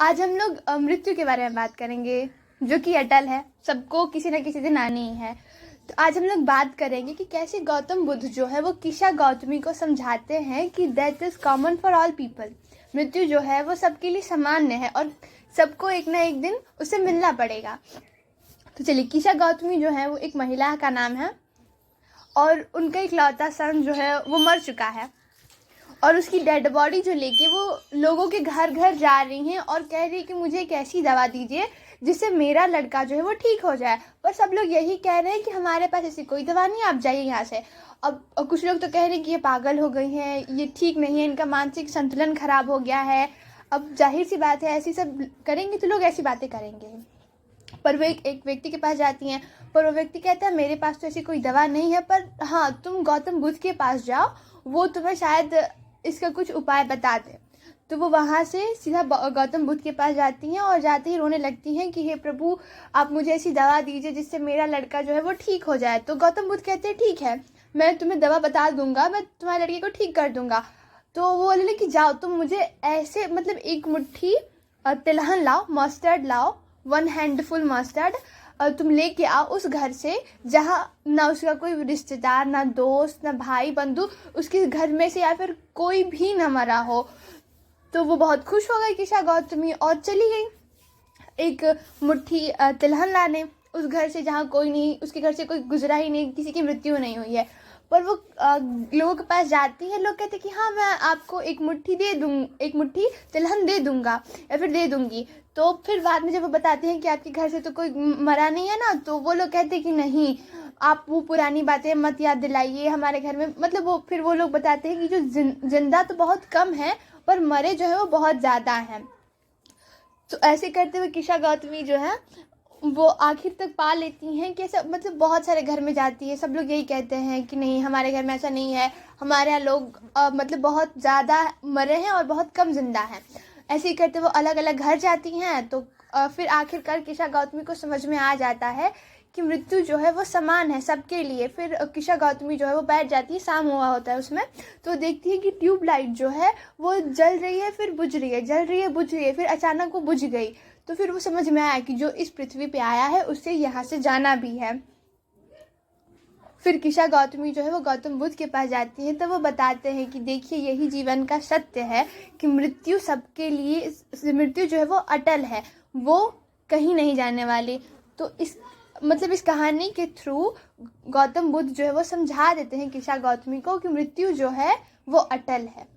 आज हम लोग मृत्यु के बारे में बात करेंगे, जो कि अटल है, सबको किसी न किसी दिन आनी ही है। तो आज हम लोग बात करेंगे कि कैसे गौतम बुद्ध जो है वो किशा गौतमी को समझाते हैं कि death is common for all people. मृत्यु जो है वो सबके लिए सामान्य है और सबको एक ना एक दिन उससे मिलना पड़ेगा। तो चलिए, किशा गौतमी जो है वो एक महिला का नाम है और उनका इकलौता सन जो है वो मर चुका है और उसकी डेड बॉडी जो लेके वो लोगों के घर घर जा रही हैं और कह रही है कि मुझे एक ऐसी दवा दीजिए जिससे मेरा लड़का जो है वो ठीक हो जाए। पर सब लोग यही कह रहे हैं कि हमारे पास ऐसी कोई दवा नहीं, आप जाइए यहाँ से। अब कुछ लोग तो कह रहे हैं कि ये पागल हो गई हैं, ये ठीक नहीं है, इनका मानसिक संतुलन खराब हो गया है। अब जाहिर सी बात है, ऐसी सब करेंगे तो लोग ऐसी बातें करेंगे। पर वो एक व्यक्ति के पास जाती हैं, पर वो व्यक्ति कहता है मेरे पास तो ऐसी कोई दवा नहीं है, पर हाँ तुम गौतम बुद्ध के पास जाओ, वो तुम्हें शायद इसका कुछ उपाय बता दे। तो वो वहाँ से सीधा गौतम बुद्ध के पास जाती हैं और जाते ही रोने लगती हैं कि हे प्रभु, आप मुझे ऐसी दवा दीजिए जिससे मेरा लड़का जो है वो ठीक हो जाए। तो गौतम बुद्ध कहते हैं ठीक है, मैं तुम्हें दवा बता दूंगा, मैं तुम्हारे लड़के को ठीक कर दूंगा। तो वो बोले कि जाओ तुम मुझे ऐसे मतलब एक मुट्ठी तिलहन लाओ, मस्टर्ड लाओ, 1 हैंडफुल मस्टर्ड तुम लेके आओ उस घर से जहाँ ना उसका कोई रिश्तेदार, ना दोस्त, ना भाई बंधु उसके घर में से या फिर कोई भी ना मरा हो। तो वो बहुत खुश हो गई किशा गौतमी और चली गई एक मुट्ठी तिलहन लाने उस घर से जहाँ कोई नहीं, उसके घर से कोई गुजरा ही नहीं, किसी की मृत्यु नहीं हुई है। पर वो लोगों के पास जाती है, लोग कहते हैं कि हाँ मैं आपको एक मुट्ठी तिलहन दे दूंगा या फिर दे दूंगी। तो फिर बाद में जब वो बताते हैं कि आपके घर से तो कोई मरा नहीं है ना, तो वो लोग कहते हैं कि नहीं, आप वो पुरानी बातें मत याद दिलाइए हमारे घर में। मतलब वो लोग बताते हैं कि जो जिंदा तो बहुत कम है पर मरे जो है वो बहुत ज़्यादा हैं। तो ऐसे करते हुए किशा गौतमी जो है वो आखिर तक पा लेती हैं कि ऐसा मतलब बहुत सारे घर में जाती है, सब लोग यही कहते हैं कि नहीं हमारे घर में ऐसा नहीं है, हमारे यहाँ लोग मतलब बहुत ज़्यादा मरे हैं और बहुत कम जिंदा हैं। ऐसे ही करते वो अलग अलग घर जाती हैं। तो फिर आखिरकार किशा गौतमी को समझ में आ जाता है कि मृत्यु जो है वो समान है सबके लिए। फिर किशा गौतमी जो है वो बैठ जाती है, शाम हुआ होता है उसमें, तो देखती है कि ट्यूबलाइट जो है वो जल रही है, फिर बुझ रही है, जल रही है, बुझ रही है, फिर अचानक वो बुझ गई। तो फिर वो समझ में आया कि जो इस पृथ्वी पे आया है उससे यहाँ से जाना भी है। फिर किशा गौतमी जो है वो गौतम बुद्ध के पास जाती है, तो वो बताते हैं कि देखिए यही जीवन का सत्य है कि मृत्यु सबके लिए, मृत्यु जो है वो अटल है, वो कहीं नहीं जाने वाली। तो इस कहानी के थ्रू गौतम बुद्ध जो है वो समझा देते हैं किशा गौतमी को कि मृत्यु जो है वो अटल है।